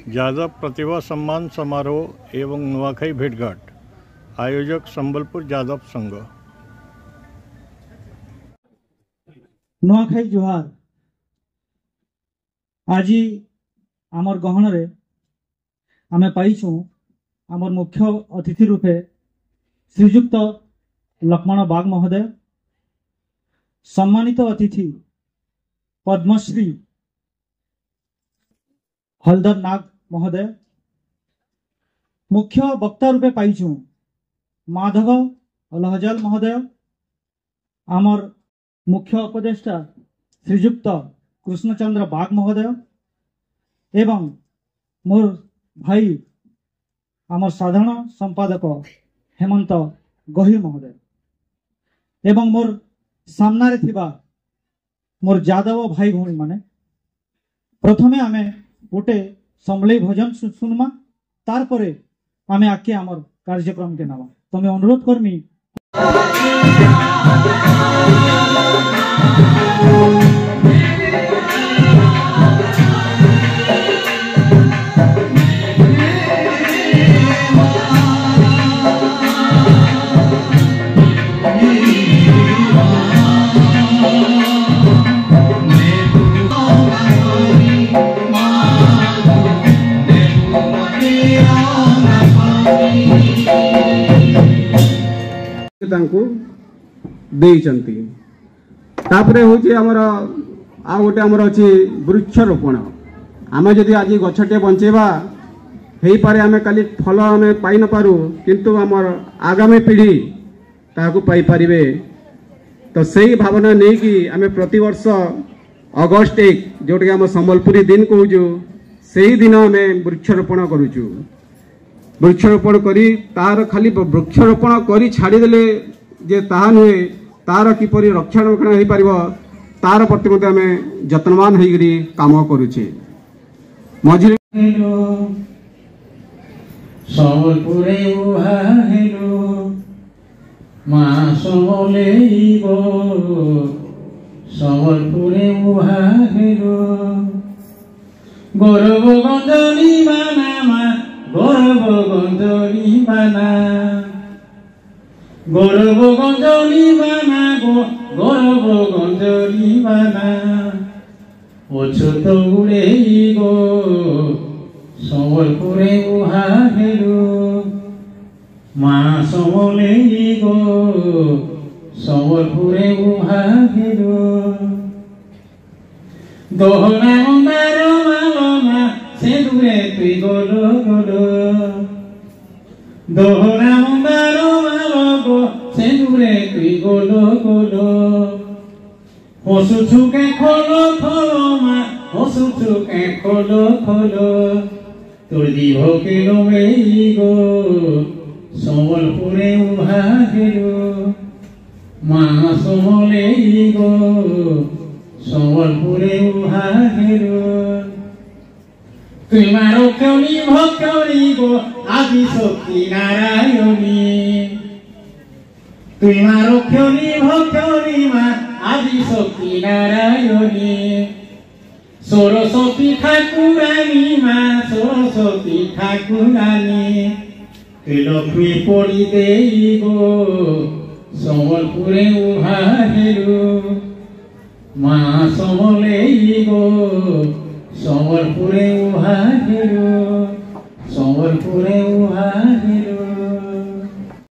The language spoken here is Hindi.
यादव प्रतिभा सम्मान समारोह एवं नुआखाई भेंटघाट। आयोजक संबलपुर यादव संघ। नुआखाई जोहार। आज आमर गहन रे आमे पाइछू आमर मुख्य अतिथि रूपे श्रीजुक्त लक्ष्मण बाग महोदय, सम्मानित अतिथि पद्मश्री हलधर नाग महोदय, मुख्य वक्ता रूपे पाइछू माधव लहजल महोदय, आमर मुख्य उपदेष्टा श्रीजुक्त कृष्णचंद्र बाग महोदय एवं मोर भाई आमर साधारण संपादक हेमंत गही महोदय एवं मोर सामने थिबा मोर यादव भाई भौणी माने। प्रथमे आमे गोटे समलई भजन सुनमा, तार परे आमे आके आमर कार्यक्रम के नामा तमे अनुरोध करमी। तापरे होची हमर आ गोटे हमर अछि वृक्षरोपण। आमे जदि आज गछटे बंचेबा हेई पारे आमे काली फल आमे पाई न पारू, किंतु हमर आगामी पीढ़ी ताकू पाई परिबे। तो सही भावना नै कि आमे प्रति वर्ष अगस्त 1 जोटे हम संबलपुरी दिन कहूजु, सही दिन आमे वृक्षरोपण करूचु। वृक्षरोपण करी तार खाली वृक्षरोपण करी छाड़ी देले जे ताहा नुहे, तार किपरि रक्षणाबेक्षण हो पारिबो तार प्रति मते आमे जतनवान होइगरी काम करूचे। मझिरे संबलपुरे उहा हेलो मा समलेइबो, संबलपुरे उहा हेलो गौरव गंजनी बाना मा, गौरव गंजनी बाना, गौरव गंजनी बाना, गौरव गंजनी बाना अछुत उड़े गो संबलपुरे उहा हेलो मा समले गो संबलपुरे उहा हेलो दोहना अंगार मालमा से दूरे तुई गोलो गोलो, दोहना अंगार मालगो से दूरे तुई गोलो गोलो हसुचुके खोलो खोलो मा, हसुचुके खोलो खोलो तोर जीव केलो मेई गो संबलपुरे उहा हेलो मा समले गो संबलपुरे उहा हेलो तुई मारो क्योनी भक्योनी गो आदि शक्ति नारायणी, तुई मारो क्योनी भक्योनी मा आदि शक्ति नारायणी सरस्वती ठाकुरानी मा, सरस्वती ठाकुरानी तुई लक्ष्मी पड़ी देई गो संबलपुरे उहा हेलो मा समले गो संबलपुरे उहा हेलो, संबलपुरे उहा हेलो।